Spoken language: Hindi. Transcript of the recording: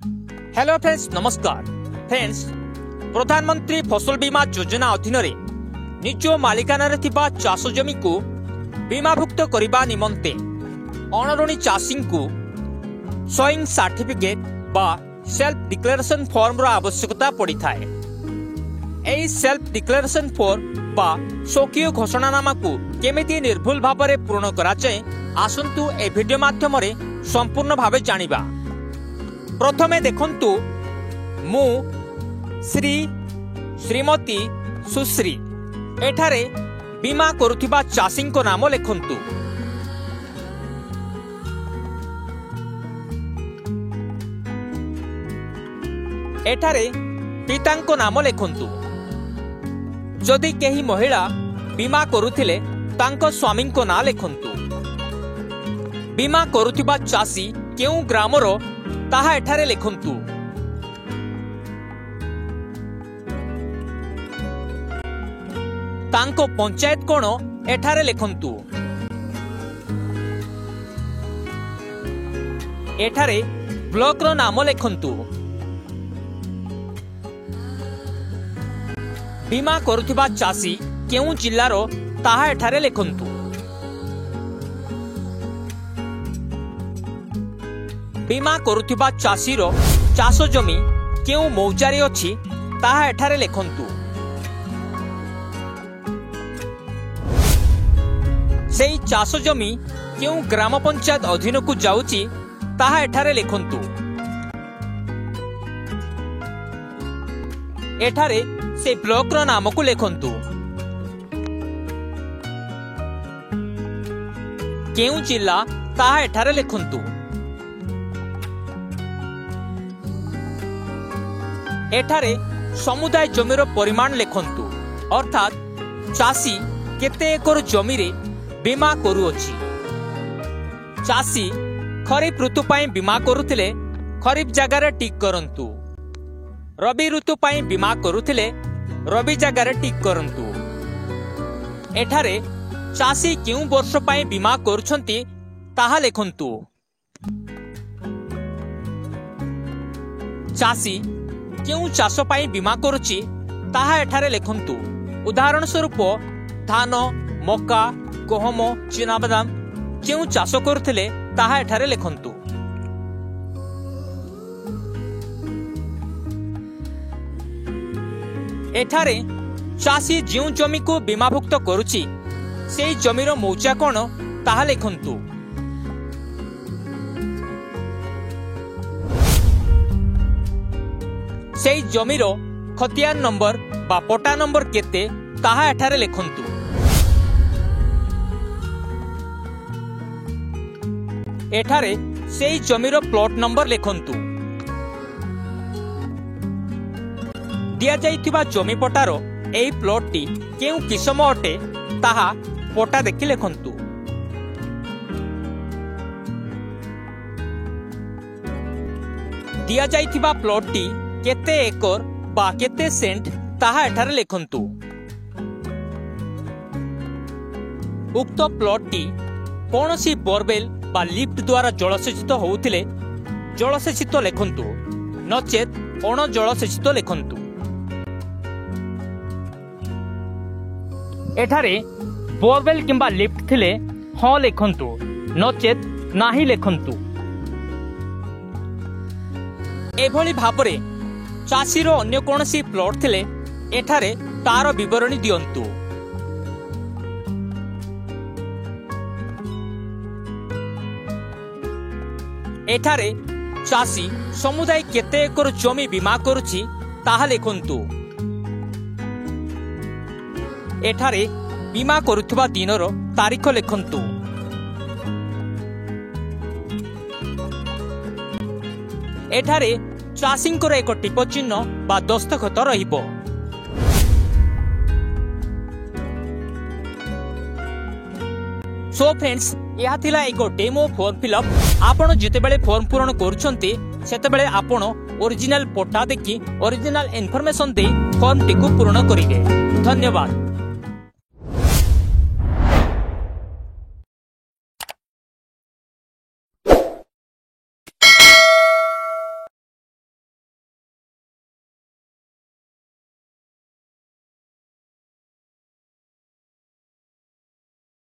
हेलो फ्रेंड्स, नमस्कार फ्रेंड्स। प्रधानमंत्री फसल बीमा योजना अधीन निज मालिकाना चाष जमी को बीमाभुक्त करने निमंते अणऋणी चाषी को स्वयं सर्टिफिकेट बा सेल्फ डिक्लेरेशन फॉर्म रो आवश्यकता पड़ी थाए। एई सेल्फ डिक्लेरेशन फॉर्म बा स्वकीय घोषणानामा को केमिति निर्भुल भाव में पूर्ण करा जाए आसंतु ए वीडियो माध्यम संपूर्ण भावे जानिबा। प्रथमे देखंतु मु श्री श्रीमती सुश्री एठारे बीमा करुथिबा चाषी को नाम लिखंतु। एठारे पिता को नाम लिखंतु। जदि केही महिला बीमा करुथिले तांको स्वामी को ना लिखंतु। बीमा करुथिबा चाषी केउ ग्रामरो ताहा एठारे लिखंतु। तांको पंचायत कोण एठारे लिखंतु। एठारे ब्लॉक रो नाम लिखंतु। बीमा करुथिबा चाषी केउ जिल्लारो ताहा एठारे लिखंतु। बीमा करुथिबा चाषीरो चाष जमी केउ मौजारी अछि ताहा एठारे लिखंतु। सेई चाष जमी केउ ग्राम पंचायत अधीन को जाउची ताहा एठारे लिखंतु। एठारे से ब्लॉक रो नाम को लिखंतु। केउ जिल्ला ताहा एठारे लिखंतु। एठारे समुदाय जमीर परिमाण लिखंतु, अर्थात चाषी केते एकर जमी रे बीमा करूअछि। चाषी खरीफ ऋतु पाई बीमा करुथिले खरीफ जगह रे टिक करंतु। रबी ऋतु पाई बीमा करुथिले रबी जगह रे टिक करंतु। एठारे चाषी केउ वर्ष पाई बीमा करूछंती ताहा लिखंतु। चाषी केउ चाष पाई बीमा करुची ताहा एठारे लिखंतु। उदाहरण स्वरूप धान, मका, गहम, चिनाबादाम केउ चाष करुथिले ताहा एठारे लिखंतु। एठारे चाषी जिउ जमी को बीमाभुक्त करुची सेई जमीर मौजा कोण ताहा लिखंतु। सेई जमीर खतियान नंबर बा पटा नंबर केते ताहा एठारे लिखंतु। एठारे सेई जमीर प्लॉट नंबर लिखंतु। दिया जाइथिबा जमी पटारो एई प्लॉट टी केउ किसम अटे ताहा पटा देखि लिखंतु। दिया जाइथिबा प्लॉट टी केते एकर बा केते सेंट ताहा एठारे लिखंतु। उक्त प्लॉट टी कोनोसी बोरवेल बा लिफ्ट द्वारा जलसेचित होउथिले जलसेचित लिखंतु, नचेत अण जलसेचित लिखंतु। एठारे बोरवेल किंबा लिफ्ट थिले हाँ लिखंतु, नचेत नाही लिखंतु। एभली भाबरे चाषीर अन्य कोनोसी प्लॉट थिले एठारे तार विवरणी दियंतु। एठारे चाषी समुदाय केते एकर जमी बीमा करुची ताहा लिखंतु। एठारे बीमा करुथिबा दिनर तारीख लिखंतु। एठारे चाषींकर एक टिप चिन्ह बा दस्तखत रहिबो। सो फ्रेंड्स, यह थिला एक डेमो फॉर्म फिलअप। आपण जितेबेले फॉर्म पूरण करूछंती सेतेबेले आपण ओरिजिनल पट्टा देखि ओरिजिनल इन्फॉर्मेशन दे फॉर्म टिकु पूर्ण करिवे। धन्यवाद।